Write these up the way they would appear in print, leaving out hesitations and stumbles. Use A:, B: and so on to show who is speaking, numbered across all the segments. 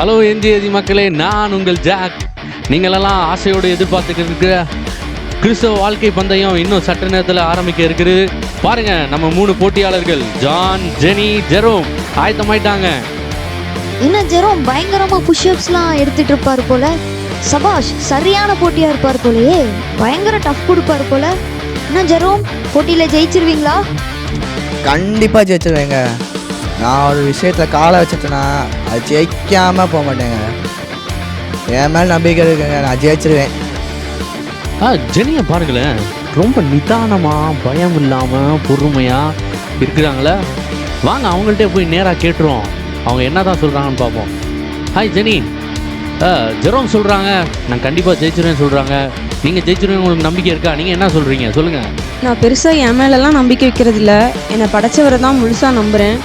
A: Hello என்ஜிஏதி மக்களே, நான் உங்கள் ஜாக். நீங்களெல்லாம் ஆசையோடு எதிர்பார்த்துக்கிட்டு இருக்கிற கிறிஸ்தவ வாழ்க்கை பந்தயம் இன்னும் சற்று நேரத்தில் ஆரம்பிக்க இருக்குது. பாருங்க, நம்ம 3 போட்டியாளர்கள் ஜான், ஜெனி, ஜெரோம் ஆயத்தமாயிட்டாங்க.
B: என்ன ஜெரோம் பயங்கரமா புஷ்அப்ஸ்லாம் எடுத்துட்டு இருப்பாரு போல. சபாஷ், சரியான போட்டியா இருப்பார் போலயே. பயங்கர டஃப் கொடுப்பாரு போல. என்ன ஜெரோம், போட்டியில ஜெயிச்சிருவீங்களா?
C: கண்டிப்பாக ஜெயிச்சிருவேங்க. நான் ஒரு விஷயத்தில் காலை வச்சுட்டேன்னா அது ஜெயிக்காமல் போக மாட்டேங்க. என் மேலே நம்பிக்கை இருக்குங்க, நான் ஜெயிச்சிருவேன்.
A: ஜெனியை பாருங்களேன், ரொம்ப நிதானமாக பயம் இல்லாமல் பொறுமையாக இருக்கிறாங்களே. வாங்க அவங்கள்ட்ட போய் நேராக கேட்டுருவோம், அவங்க என்ன தான் சொல்கிறாங்கன்னு பார்ப்போம். ஹாய் ஜெனி, ஜெரோம் சொல்கிறாங்க நான் கண்டிப்பாக ஜெயிச்சிருவேன்னு சொல்கிறாங்க. நீங்கள் ஜெயிச்சிருவேன் உங்களுக்கு நம்பிக்கை இருக்கா? நீங்கள் என்ன சொல்கிறீங்க சொல்லுங்கள்.
D: நான் பெருசாக என் மேலெல்லாம் நம்பிக்கை வைக்கிறதில்ல. என்னை படைச்சவரை தான் முழுசாக நம்புகிறேன்.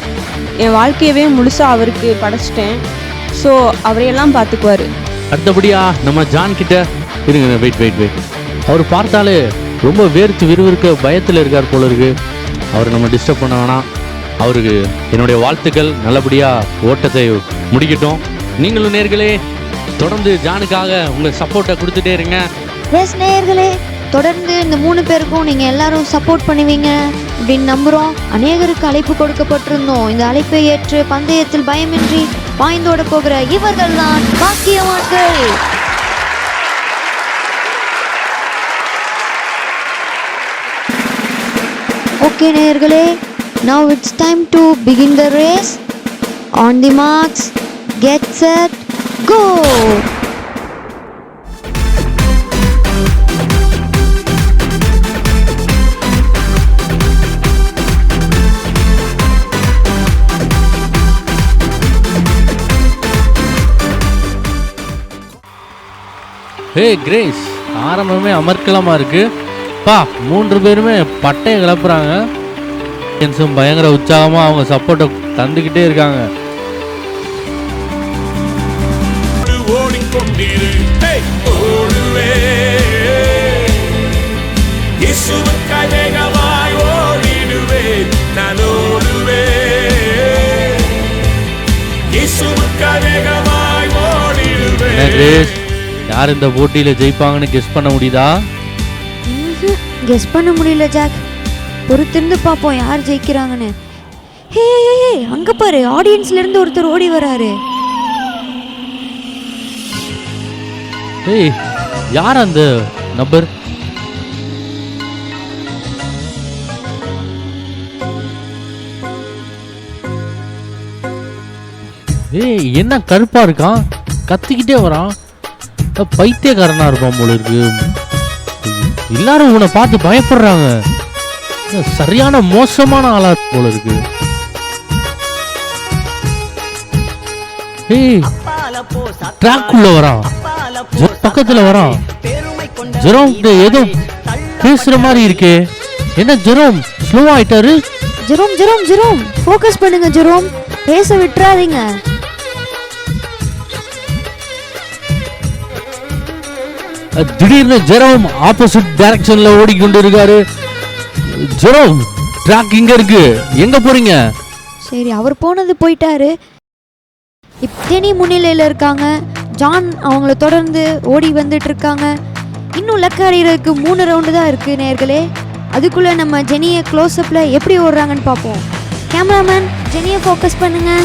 D: என் வாழ்க்கையவே முழுசாக அவருக்கு படைச்சிட்டேன். ஸோ அவரையெல்லாம் பார்த்துக்குவார்.
A: அடுத்தபடியாக நம்ம ஜான் கிட்ட இருங்க. வெயிட் அவர் பார்த்தாலே ரொம்ப வேர்த்து விறுவிறுக்க பயத்தில் இருக்கார் போல இருக்கு. அவர் நம்ம டிஸ்டர்ப் பண்ண வேணாம். அவருக்கு என்னுடைய வாழ்த்துக்கள், நல்லபடியாக ஓட்டத்தை முடிக்கட்டும். நீங்களும் நேர்களே தொடர்ந்து ஜானுக்காக உங்கள் சப்போர்ட்டை கொடுத்துட்டே இருங்க.
B: நேயர்களே, தொடர்ந்து இந்த 3 பேருக்கும் நீங்கள் எல்லாரும் சப்போர்ட் பண்ணுவீங்க அப்படின்னு நம்புகிறோம். அநேகருக்கு அழைப்பு கொடுக்கப்பட்டிருந்தோம். இந்த அழைப்பை ஏற்று பந்தயத்தில் பயமின்றி பாய்ந்தோட போகிற இவர்கள் தான் பாக்கியவான்கள். ஓகே நேயர்களே, now it's time to begin the race. On the marks, get set, go!
A: Hey grace, ஆரம்பமே அமர்க்கலமாக இருக்குது. 3 பேருமே பட்டையை கிளப்புறாங்க. பயங்கர உற்சாகமாக அவங்க சப்போர்ட்டை தந்துக்கிட்டே இருக்காங்க. யார் இந்த போட்டியில் ஜெயிப்பாங்கன்னு கெஸ் பண்ண முடியுதா?
B: கெஸ் பண்ண முடியல ஜாக். பொறுத்திருந்து பார்ப்போம் யார் ஜெயிக்கிறாங்கன்னு. ஹே, அங்க பாரு, ஆடியன்ஸ்ல இருந்து ஒருத்தர் ஓடி வராரு.
A: ஏய், யார் அந்த நபர்? ஏய், என்ன கருப்பா இருக்கான், கத்திக்கிட்டே வரான். பைத்தியக்காரனா இருப்பான் போல இருக்கு. எல்லாரும் உன்னை பார்த்து பயப்படுறாங்க. சரியான மோசமான ஆளா போல இருக்கு. ஏய், ட்ராக்குள்ள வரான், பக்கத்துல வரான். ஜெரோம் ஏதோ பேசுற மாதிரி இருக்கே. என்ன ஜெரோம் ஸ்லோ ஆயிட்டாரு?
B: ஜெரோம் ஃபோக்கஸ் பண்ணுங்க ஜெரோம், பேச விட்டுறாதீங்க.
A: திடீர்னு ஜெரோம் ஆப்போசிட் டைரக்ஷன்ல ஓடிக்கொண்டு இருக்காரு. ஜெரோம், ட்ராக் இங்க இருக்கு, எங்க போறீங்க?
B: சரி, அவர் போனது போயிட்டாரு. ஜெனி முன்னிலையில் இருக்காங்க. ஜான் அவங்கள தொடர்ந்து ஓடி வந்துட்டு இருக்காங்க. இன்னும் லக்காரிக்கு 3 ரவுண்டு தான் இருக்கு நேயர்களே. அதுக்குள்ள நம்ம ஜெனியை க்ளோஸ் அப்ல எப்படி ஓடுறாங்கன்னு பார்ப்போம். கேமராமேன், ஜெனியை ஃபோக்கஸ் பண்ணுங்க.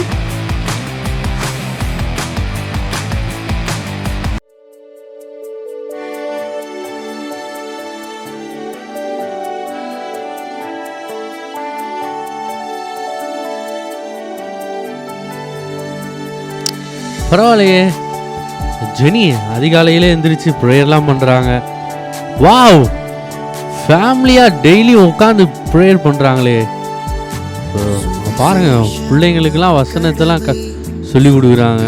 A: பரவாயில்லையே, ஜெனி அதிகாலையிலே எந்திரிச்சு ப்ரேயர்லாம் பண்ணுறாங்க. வாவ், ஃபேமிலியாக டெய்லி உட்காந்து ப்ரேயர் பண்ணுறாங்களே. பாருங்க, பிள்ளைங்களுக்கெல்லாம் வசனத்தெல்லாம் சொல்லி கொடுக்குறாங்க.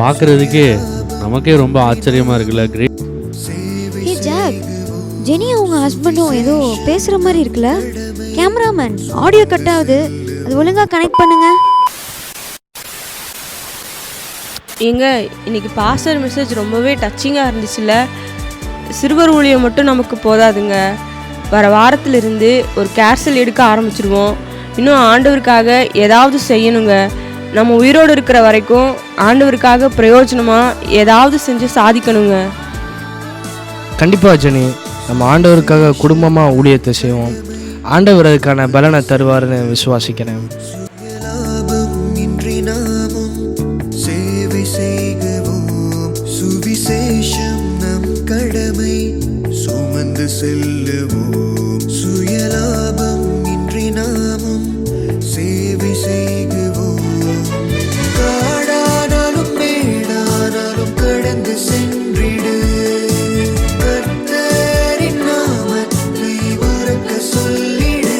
A: பார்க்குறதுக்கே நமக்கே ரொம்ப ஆச்சரியமாக இருக்குல்ல. கிரேட்.
B: ஹே ஜாக், ஜெனி அவங்க ஹஸ்பண்டும் ஏதோ பேசுகிற மாதிரி இருக்குல்ல. கேமராமேன், ஆடியோ கட் ஆகுது, அது ஒழுங்காக கனெக்ட் பண்ணுங்க.
D: ஏங்க, இன்னைக்கு பாஸ்டர் மெசேஜ் ரொம்பவே டச்சிங்காக இருந்துச்சுல்ல. சிறுவர் ஊழியம் மட்டும் நமக்கு போதாதுங்க. வர வாரத்திலிருந்து ஒரு கேர்சல் எடுக்க ஆரம்பிச்சிருவோம். இன்னும் ஆண்டவருக்காக ஏதாவது செய்யணுங்க. நம்ம உயிரோடு இருக்கிற வரைக்கும் ஆண்டவருக்காக பிரயோஜனமாக ஏதாவது செஞ்சு சாதிக்கணுங்க.
E: கண்டிப்பாக ஜெனி, நம்ம ஆண்டவருக்காக குடும்பமாக ஊழியத்தை செய்வோம். ஆண்டவர் அதுக்கான பலனை தருவார்னு விசுவாசிக்கிறேன்.
F: சேவை செய்கிறோம், சுவிசேஷம் நம் கடமை, சுமந்து செல்லுவோம். சுயலாபம் இன்றி நாமும் சேவை செய்கிறோம். காடானாலும் மேடானாலும் கடந்து சென்றிடு, கர்த்தரின் நாமத்தை உரக்க சொல்லிடு.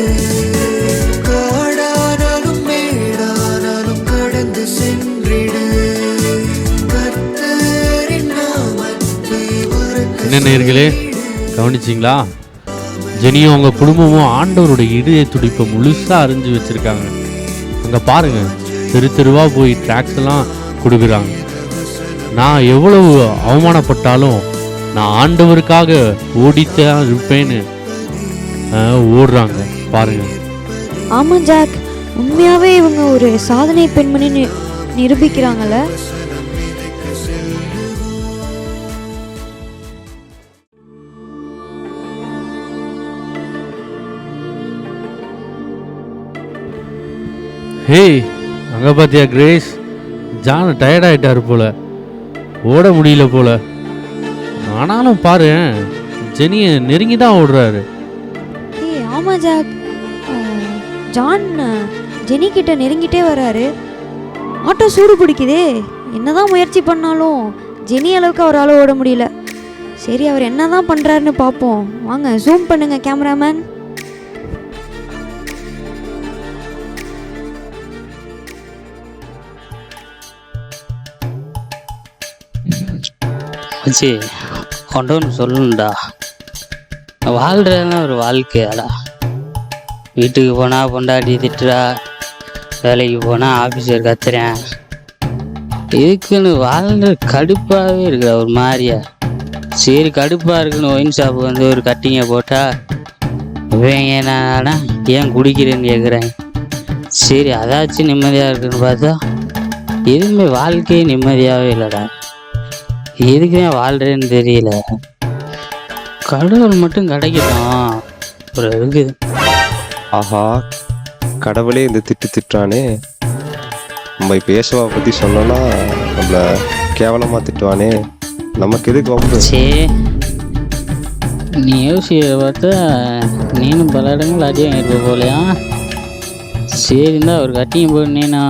F: காடானாலும் மேடானாலும் கடந்து சென்றிடு, கர்த்தரின் நாமத்தை உரக்க.
A: என்ன நேயர்களே, கவனிச்சிங்களா? ஜெனியும் அவங்க குடும்பமும் ஆண்டவருடைய இதய துடிப்பை முழுசாக அறிஞ்சு வச்சுருக்காங்க. அங்கே பாருங்கள், தெருவா போய் ட்ராக்ஸ் எல்லாம் கொடுக்குறாங்க. நான் எவ்வளவு அவமானப்பட்டாலும் நான் ஆண்டவருக்காக ஓடித்தான் இருப்பேன்னு ஓடுறாங்க பாருங்க.
B: ஆமாம் ஜாக், உண்மையாகவே இவங்க ஒரு சாதனை பெண்மணி நிரூபிக்கிறாங்கல்ல.
A: ஹே, அங்கே பார்த்தியா கிரேஸ், ஜான் டயர்டாயிட்டாரு போல, ஓட முடியல போல. ஆனாலும் பாரு, ஜெனியை நெருங்கி தான் ஓடுறாரு.
B: ஏய் ஆமாம் ஜாக், ஜான் ஜெனி கிட்ட நெருங்கிட்டே வராரு. ஆட்டோ சூடு பிடிக்குதே. என்னதான் முயற்சி பண்ணாலும் ஜெனி அளவுக்கு அவரால் ஓட முடியல. சரி, அவர் என்னதான் பண்ணுறாருன்னு பார்ப்போம். வாங்க ஜூம் பண்ணுங்க கேமராமேன்.
G: வச்சு ஒன்று சொல்லணும்டா, வாழ்கிறதுலாம் ஒரு வாழ்க்கையாடா. வீட்டுக்கு போனால் பொண்டாட்டி திட்டுறா, வேலைக்கு போனால் ஆஃபீஸர் கத்துறேன். இதுக்குன்னு வாழ்ற கடுப்பாகவே இருக்கிற ஒரு மாதிரியா. சரி, கடுப்பாக இருக்குன்னு ஒயின் ஷாப்புக்கு வந்து ஒரு கட்டிங்கை போட்டால் இவங்க என்னன்னா ஏன் குடிக்கிறேன்னு கேட்குறேன். சரி, அதாச்சும் நிம்மதியாக இருக்குன்னு பார்த்தா எதுவுமே வாழ்க்கையே நிம்மதியாகவே இல்லைடா. எதுக்குமே வாழ்கிறேன்னு தெரியல. கடவுள் மட்டும் கிடைக்கட்டும் ஒரு இருக்குது.
H: ஆஹா, கடவுளே இந்த திட்டுறானே. நம்ம இப்போ இயேசுவை பற்றி சொன்னோன்னா நம்மளை கேவலமாக திட்டுவானே. நமக்கு எதுக்கு வம்பு?
G: சரி, நீ யோசிக்க பார்த்தா நீனும் பல இடங்கள் அடியாக இருப்ப போலையா. சரிந்தா ஒரு கட்டிங் போனீங்கன்னா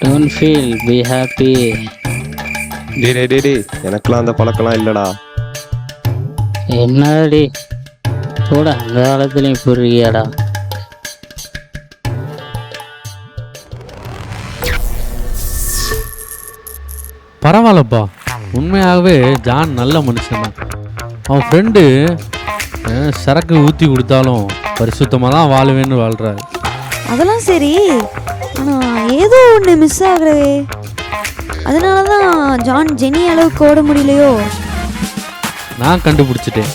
G: டோன்ட் ஃபீல், பி ஹாப்பி.
H: டே எனக்கெல்லாம் அந்த பழக்கம்லாம் இல்லைடா.
G: என்னடி கூட அந்த காலத்துலையும் இப்போ இருக்கியாடா.
A: பரவாயில்லப்பா, உண்மையாகவே ஜான் நல்ல மனுஷன் தான். அவன் ஃப்ரெண்டு சரக்கு ஊற்றி கொடுத்தாலும் பரிசுத்தமாக தான் வாழுவேன்னு வாழ்கிறாரு.
B: அதெல்லாம் சரி, ஆனால் ஏதோ ஒன்று மிஸ் ஆகுறதே. அதனால தான் ஜான் ஜெனி அளவுக்கு ஓட முடியலையோ.
A: நான் கண்டுபிடிச்சிட்டேன்.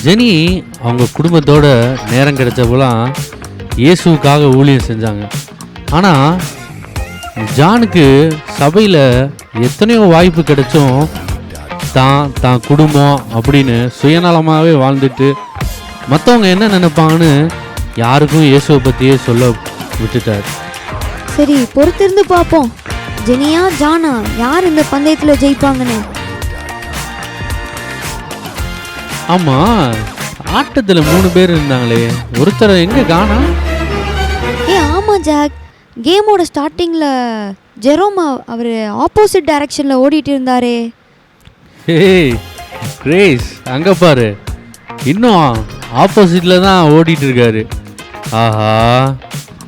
A: ஜெனி அவங்க குடும்பத்தோட நேரம் கிடைச்சப்போலாம் இயேசுவுக்காக ஊழியம் செஞ்சாங்க. ஆனால் ஜானுக்கு சபையில் எத்தனையோ வாய்ப்பு கிடைச்சும் தான் குடும்பம் அப்படின்னு சுயநலமாகவே வாழ்ந்துட்டு மற்றவங்க என்ன நினைப்பாங்கன்னு யாருக்கும் இயேசுவை பற்றியே சொல்ல விட்டுட்டார்.
B: சரி, பொறுத்திருந்து பார்ப்போம். ஜெனியா ஜானா யார் இந்த பந்தயத்தில் ஜெயிப்பாங்கன்னு.
A: ஆமாம், ஆட்டத்தில் 3 பேர் இருந்தாங்களே, ஒருத்தர் எங்கே காணா?
B: ஆமாம் ஜாக், கேமோட ஸ்டார்டிங்கில் ஜெரோமா அவர் ஆப்போசிட் டைரக்ஷனில் ஓடிட்டு இருந்தாரே.
A: ஹேய் கிரேஸ், அங்கே பாரு, இன்னும் ஆப்போசிட்டில் தான் ஓடிட்டு இருக்காரு. ஆஹா,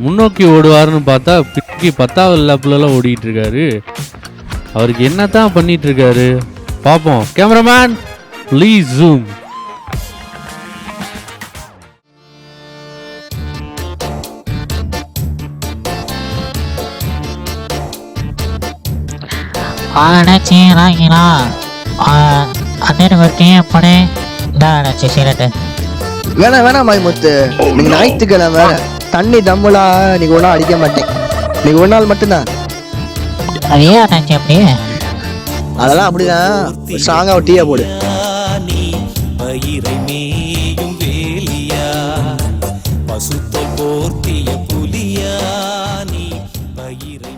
A: முன்னோக்கி ஓடுவாருன்னு பார்த்தா பின்னோக்கி 10வது லேப்லலாம் ஓடிட்டு இருக்காரு. அவருக்கு என்ன தான் பண்ணிட்டு இருக்காரு பார்ப்போம். Cameraman please zoom.
C: வேணாம் மைமுத்து, நீங்க ஞாயிற்றுக்கிழமை தண்ணி தம்முலா நீங்க ஒன்றும் அடிக்க மாட்டேன். இன்னைக்கு ஒரு நாள் மட்டும்தான்.
I: அது ஏன் அண்ணாச்சி அப்படி?
C: அதெல்லாம் அப்படிதான். ஸ்ட்ராங்காக ஒரு டீயா போடு.
J: பயிரை மேயும் வேலியா, பசுத்தை போர்த்திய புலியா, நீ பயிரை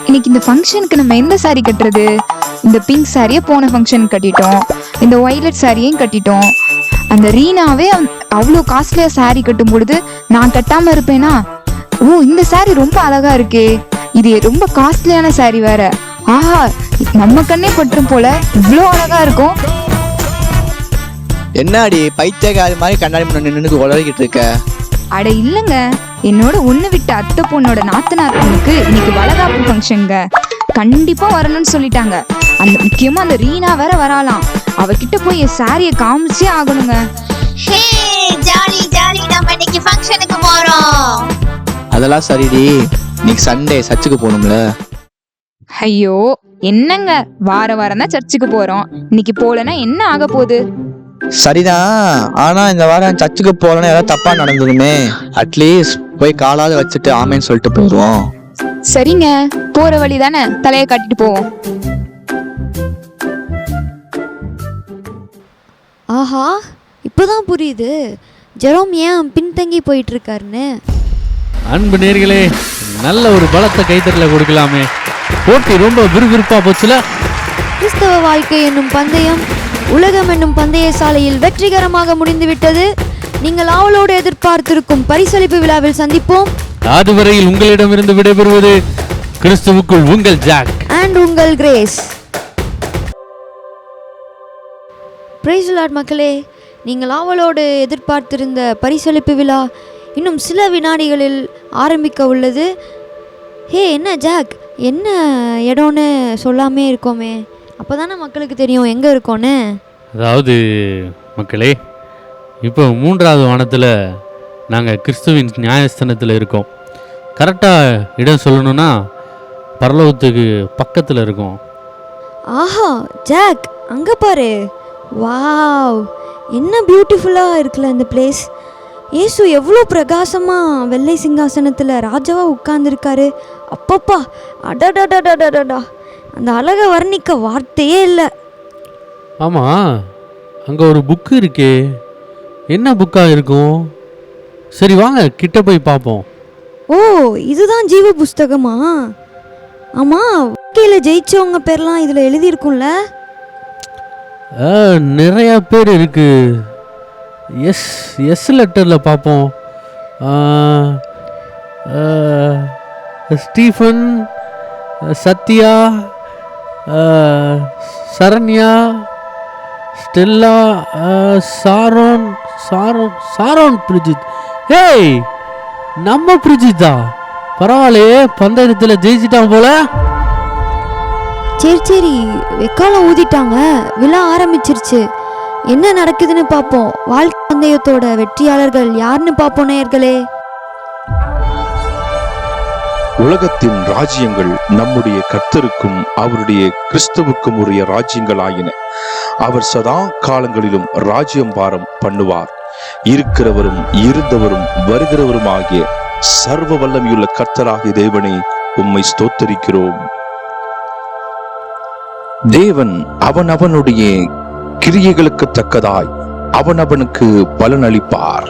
K: இன்னைக்கு இந்த ஃபங்க்ஷனுக்கு நம்ம எந்த சாரி கட்டுறது? இந்த பிங்க் சாரியை போன ஃபங்க்ஷனுக்கு கட்டிட்டோம், இந்த ஒய்லட் சாரியையும் கட்டிட்டோம். அந்த ரீனாவே அவ்வளோ காஸ்ட்லியாக சாரி கட்டும் பொழுது நான் கட்டாமல் இருப்பேனா? ஓ, இந்த சாரி ரொம்ப அழகா இருக்கே, இது ரொம்ப காஸ்ட்லியான சாரி வேற. ஆஹா, நம்ம கண்ணே பற்றும் போல இவ்வளோ அழகா இருக்கும்.
C: என்னடி பைத்தியக்காரி மாதிரி கண்ணாடி முன்னாடி நின்று உளறிக்கிட்டு இருக்க?
K: அட இல்லைங்க, என்னோட ஒன்று விட்ட அத்தை பொண்ணோட நாத்தனார் பொண்ணுக்கு இன்னைக்கு வளகாப்பு ஃபங்க்ஷனுங்க. கண்டிப்பா வரணும்னு சொல்லிட்டாங்க. அந்த முக்கியமா அந்த ரீனா வேற வராலாம். அவகிட்ட போய் என் சாரியை காமிச்சே ஆகணுங்க.
L: ஜாலி ஜாலி, நம்ம இன்னைக்கு ஃபங்க்ஷனுக்கு போறோம்.
C: அதெல்லாம் சரிடி, இன்னைக்கு சண்டே சர்ச்சுக்கு போகணும்ல.
K: ஐயோ என்னங்க, வார வாரம் தான் சர்ச்சுக்கு போறோம், இன்னைக்கு போலன்னா என்ன ஆக போகுது?
C: சரிதான், ஆனா இந்த வாரம் சர்ச்சுக்கு போகலன்னா ஏதாவது தப்பா நடந்துருமே. அட்லீஸ்ட் போய் காலாவது வச்சுட்டு ஆமேன்னு சொல்லிட்டு போயிடுவோம்.
K: சரிங்க, போற வழி தானே, தலையை கட்டிட்டு போவோம்.
B: ஆஹா, இப்போதான் புரியுது ஜெரோம் ஏன் பின்தங்கி போயிட்டு இருக்காருன்னு.
A: அன்பு நேர்களே, நல்ல ஒரு பலத்தை கைத்தறல கொடுக்கலாமே. போட்டி ரொம்ப விறுவிறுப்பா போச்சுல.
B: கிறிஸ்தவ வாழ்க்கை என்னும் பந்தயம் உலகம் என்னும் பந்தய சாலையில் வெற்றிகரமாக முடிந்துவிட்டது. நீங்கள் ஆவலோடு எதிர்பார்த்திருக்கும் பரிசளிப்பு விழாவில் சந்திப்போம்.
A: அதுவரையில் உங்களிடமிருந்து விடைபெறுவது கிறிஸ்துவுக்குள் உங்கள் ஜாக்
B: அண்ட் உங்கள் கிரேஸ். பிரைஸ் தி லார்ட் மக்களே, நீங்கள் ஆவலோடு எதிர்பார்த்திருந்த பரிசளிப்பு விழா இன்னும் சில வினாடிகளில் ஆரம்பிக்க உள்ளது. ஹே, என்ன ஜாக், என்ன இடம்னு சொல்லாமே இருக்கோமே, அப்போ தானே மக்களுக்கு தெரியும் எங்கே இருக்கோன்னு.
A: அதாவது மக்களே, இப்போ 3வது வானத்தில் நாங்கள் கிறிஸ்துவின் நியாயஸ்தானத்தில் இருக்கோம். கரெக்டாக இடம் சொல்லணும்னா பரலோகத்துக்கு பக்கத்தில் இருக்கோம்.
B: ஆஹா ஜாக், அங்கே பாரு, வாவ், என்ன பியூட்டிஃபுல்லாக இருக்குல்ல இந்த பிளேஸ். இயேசு எவ்வளோ பிரகாசமாக வெள்ளை சிங்காசனத்தில் ராஜாவாக உட்கார்ந்துருக்காரு. அப்பப்பா, அடடடடடடா, அந்த அழகை வர்ணிக்க வார்த்தையே இல்லை.
A: ஆமாம், அங்கே ஒரு புக்கு இருக்கே, என்ன புக்காக இருக்கும்? சரி வாங்க கிட்ட போய் பார்ப்போம்.
B: ஓ, இதுதான் ஜீவ புஸ்தகமா? ஆமாம், வாழ்க்கையில் ஜெயிச்சவங்க பேர்லாம் இதில் எழுதியிருக்கும்ல.
A: நிறையா பேர் இருக்கு. எஸ் லெட்டரில் பார்ப்போம். Stephen, Sathya, Saranya, Stella, Sharon Brigitte. ஏய், நம்ம பிரிஜித்தா? பரவாயில்லையே, பந்தயத்தில் ஜெயிச்சிட்டான் போல.
B: சரி, வெக்காலம் ஊதிட்டாங்க, விழா ஆரம்பிச்சிருச்சு. என்ன நடக்குதுன்னு பார்ப்போம். வாழ்க்கை பந்தயத்தோட வெற்றியாளர்கள் யாருன்னு பார்ப்போம் நேயர்களே.
M: உலகத்தின் ராஜ்யங்கள் நம்முடைய கர்த்தருக்கும் அவருடைய கிறிஸ்துவுக்கும் உரிய ராஜ்யங்கள் ஆயின. அவர் சதா காலங்களிலும் ராஜ்யம் பாரம் பண்ணுவார். இருக்கிறவரும் இருந்தவரும் வருகிறவரும் ஆகிய சர்வ வல்லமையுள்ள கர்த்தராகிய தேவனே, உம்மை ஸ்தோத்தரிக்கிறோம். தேவன் அவனவனுடைய கிரியைகளுக்கு தக்கதாய் அவனவனுக்கு பலனளிப்பார்.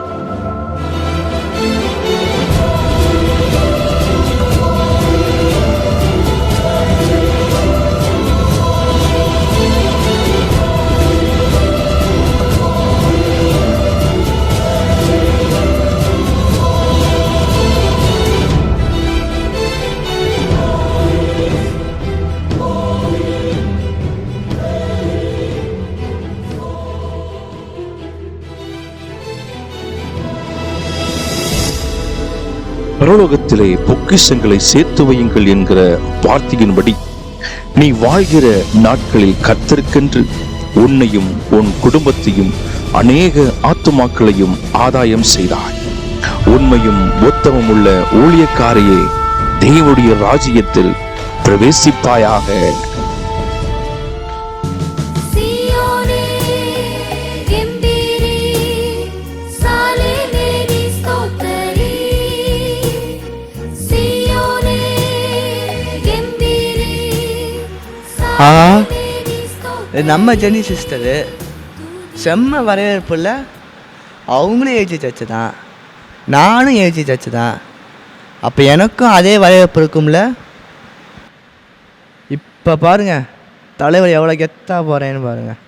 M: பரலோகத்திலே பொக்கிஷங்களை சேர்த்து வையுங்கள் என்கிற வார்த்தையின்படி நீ வாழ்கிற நாட்களில் கர்த்தருக்கென்று உன்னையும் உன் குடும்பத்தையும் அநேக ஆத்துமாக்களையும் ஆதாயம் செய்தாய். உண்மையும் உத்தமம் உள்ள ஊழியக்காரையே, தேவனுடைய ராஜ்யத்தில் பிரவேசிப்பாயாக.
C: நம்ம ஜெனி சிஸ்டரு செம்ம வரவேற்புல அவங்களும் ஏஜி சர்ச்சு தான், நானும் ஏஜி சர்ச்சு தான். அப்போ எனக்கும் அதே வரவேற்பு இருக்கும்ல. இப்போ பாருங்கள் தலைவர் எவ்வளோ கெத்தாக போகிறேன்னு பாருங்கள்.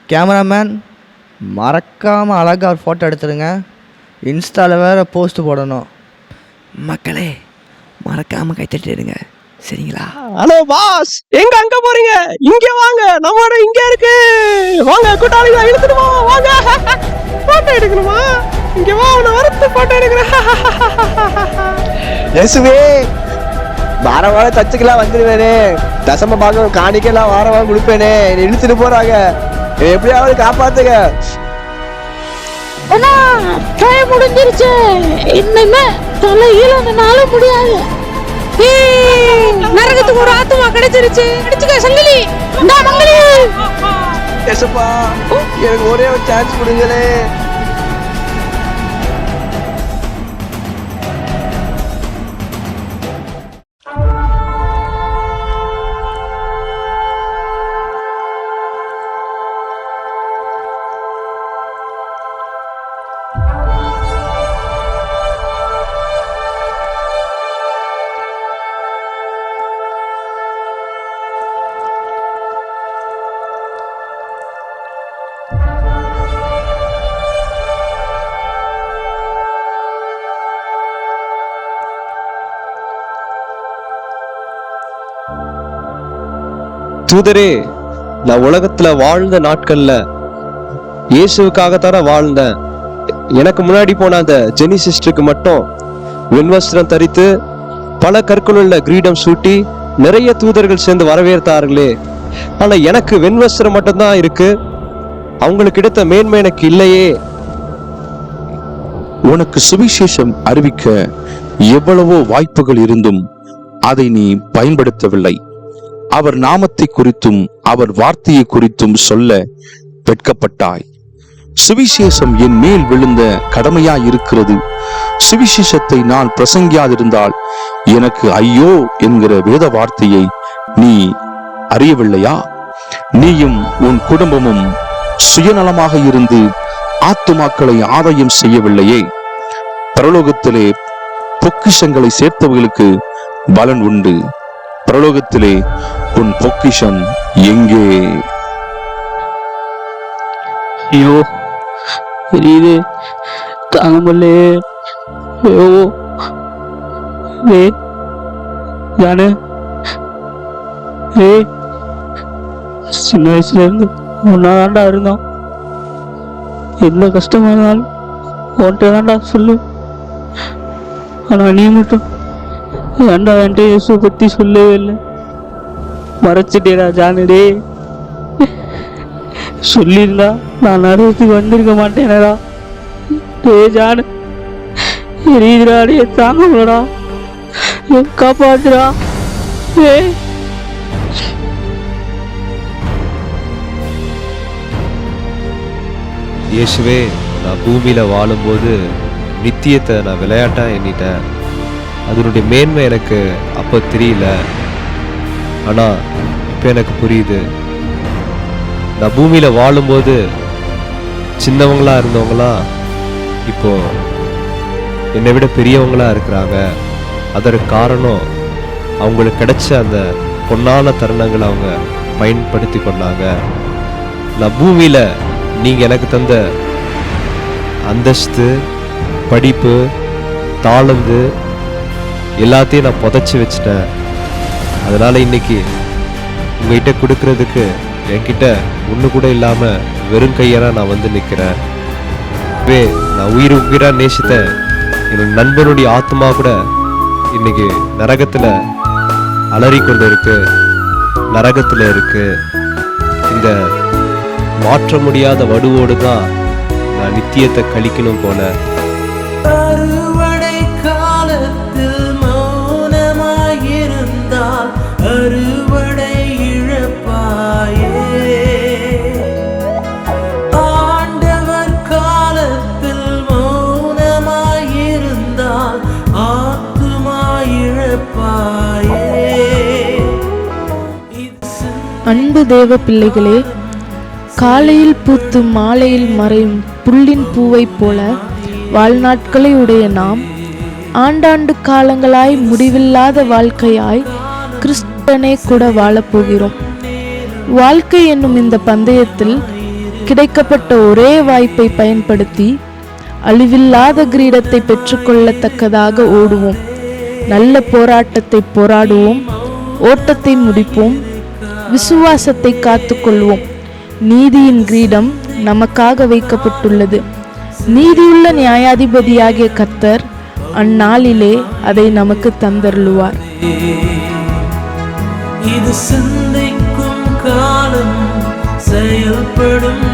C: கேமராமேன் மறக்காமல் அழகாக ஒரு ஃபோட்டோ எடுத்துருங்க, இன்ஸ்டாவில் வேறு போஸ்ட் போடணும். மக்களே மறக்காமல் கைத்தட்டிடுங்க, சரிங்களா?
N: ஹலோ பாஸ், எங்க அங்க போறீங்க? இங்க வாங்க, நம்ம இடம் இங்க இருக்கு. வாங்க கூட்டாளிகளா, இழுத்துடுமா வாங்க. போட்டோ எடுக்கணுமா? இங்க வா, உன்னை வரத்து போட்டோ எடுக்கிறேன்.
C: இயேசுவே, வார வாரம் தச்சுக்கெல்லாம் வந்துடுவேனே, தசம பாகம் காணிக்கெல்லாம் வார வாரம் கொடுப்பேனே, என்னை இழுத்துட்டு போறாங்க, என்னை எப்படியாவது காப்பாத்துங்க.
I: டைம் முடிஞ்சிருச்சு, இன்னுமே தலை ஈழனால முடியாது.
D: நரகத்துக்கு ஒரு ஆத்துமா கிடைச்சிருச்சு. அடிச்சுக்க சங்கிலி, இந்தா மங்களி.
C: ஏசப்பா, எனக்கு ஒரே ஒரு சான்ஸ் கொடுங்களே.
H: தூதரே, நான் உலகத்துல வாழ்ந்த நாட்கள்ல இயேசுவுக்காக தானே வாழ்ந்தேன். எனக்கு முன்னாடி போன அந்த ஜெனி சிஸ்டருக்கு மட்டும் வெண்வஸ்திரம் தரித்து பல கற்களுள்ள கிரீடம் சூட்டி நிறைய தூதர்கள் சேர்ந்து வரவேற்றார்களே. ஆனா எனக்கு வெண்வஸ்திரம் மட்டும்தான் இருக்கு, அவங்களுக்கு கிடைத்த மேன்மை எனக்கு இல்லையே.
M: உனக்கு சுவிசேஷம் அறிவிக்க எவ்வளவோ வாய்ப்புகள் இருந்தும் அதை நீ பயன்படுத்தவில்லை. அவர் நாமத்தை குறித்தும் அவர் வார்த்தையை குறித்தும் சொல்ல வெட்கப்பட்டாய். சுவிசேஷம் என் மேல் விழுந்த கடமையாய் இருக்கிறது. சுவிசேஷத்தை நான் பிரசங்கியாதிருந்தால் எனக்கு ஐயோ என்கிற வேத வார்த்தையை நீ அறியவில்லையா? நீயும் உன் குடும்பமும் சுயநலமாக இருந்து ஆத்துமாக்களை ஆதாயம் செய்யவில்லையே. பரலோகத்திலே பொக்கிஷங்களை சேர்த்தவர்களுக்கு பலன் உண்டு. பரலோகத்திலே உன் பொக்கிஷம் எங்கே?
G: ஐயோ, இது தாங்க முடியல. ஐயோ, ஜானு, சின்ன வயசுல இருந்து ஒன்னாதான்டா இருந்தோம். எந்த கஷ்டமா இருந்தாலும் உன்கிட்ட தான்டா சொல்லு. ஆனா நீ மட்டும் ஏன்டா என்கிட்ட இயேசு பத்தி சொல்லவே இல்லை, மறைச்சிட்டேடா ஜானுடே. சொல்லியிருந்தா நான் நரகத்துக்கு வந்திருக்க மாட்டேனடா. ஜானு, எரியுதுடாடே, தாங்க முடியலடா, காப்பாத்துடா.
H: இயேசுவே, நான் பூமியில வாழும்போது நித்தியத்தை நான் விளையாட்டா எண்ணிட்டேன். அதனுடைய மேன்மை எனக்கு அப்போ தெரியல, ஆனா இப்போ எனக்கு புரியுது. நான் பூமியில வாழும்போது சின்னவங்களா இருந்தவங்களாம் இப்போ என்னை விட பெரியவங்களா இருக்கிறாங்க. அதற்கு காரணம் அவங்களுக்கு கிடைச்ச அந்த பொன்னான தருணங்களை அவங்க பயன்படுத்தி கொண்டாங்க. நான் பூமியில நீங்க எனக்கு தந்த அந்தஸ்து, படிப்பு, தாளந்து எல்லாத்தையும் நான் புதைச்சி வச்சிட்டேன். அதனால இன்னைக்கு உங்ககிட்ட கொடுக்கறதுக்கு என்கிட்ட ஒன்று கூட இல்லாம வெறும் கையனா நான் வந்து நிற்கிறேன். நான் உயிர் உயிரா நேசித்த என்னோட நண்பனுடைய ஆத்மா கூட இன்னைக்கு நரகத்துல அலறி கொண்டு இருக்கு, நரகத்துல இருக்கு. இந்த மாற்ற முடியாத வடுவோடு தான் நான் நித்தியத்தை கழிக்கணும் போல.
J: அறுவடை காலத்தில் மௌனமாயிருந்தால் அறுவடை இழப்பாயே. ஆண்டவர் காலத்தில் மௌனமாயிருந்தால் ஆத்துமா இழப்பாயே.
I: அன்பு தேவ பிள்ளைகளே, காலையில் பூத்து மாலையில் மறையும் புல்லின் பூவைப் போல வாழ்நாட்களை உடைய நாம் ஆண்டாண்டு காலங்களாய் முடிவில்லாத வாழ்க்கையாய் கிறிஸ்துவனே கூட வாழப்போகிறோம். வாழ்க்கை என்னும் இந்த பந்தயத்தில் கிடைக்கப்பட்ட ஒரே வாய்ப்பை பயன்படுத்தி அழிவில்லாத கிரீடத்தை பெற்றுக்கொள்ளத்தக்கதாக ஓடுவோம். நல்ல போராட்டத்தை போராடுவோம், ஓட்டத்தை முடிப்போம், விசுவாசத்தை காத்துக்கொள்வோம். நீதியின் கிரீடம் நமக்காக வைக்கப்பட்டுள்ளது. நீதியுள்ள நியாயாதிபதியாகிய கர்த்தர் அந்நாளிலே அதை நமக்கு தந்தருளுவார்.
J: இது சிந்திக்கும் காலம், செயல்படும்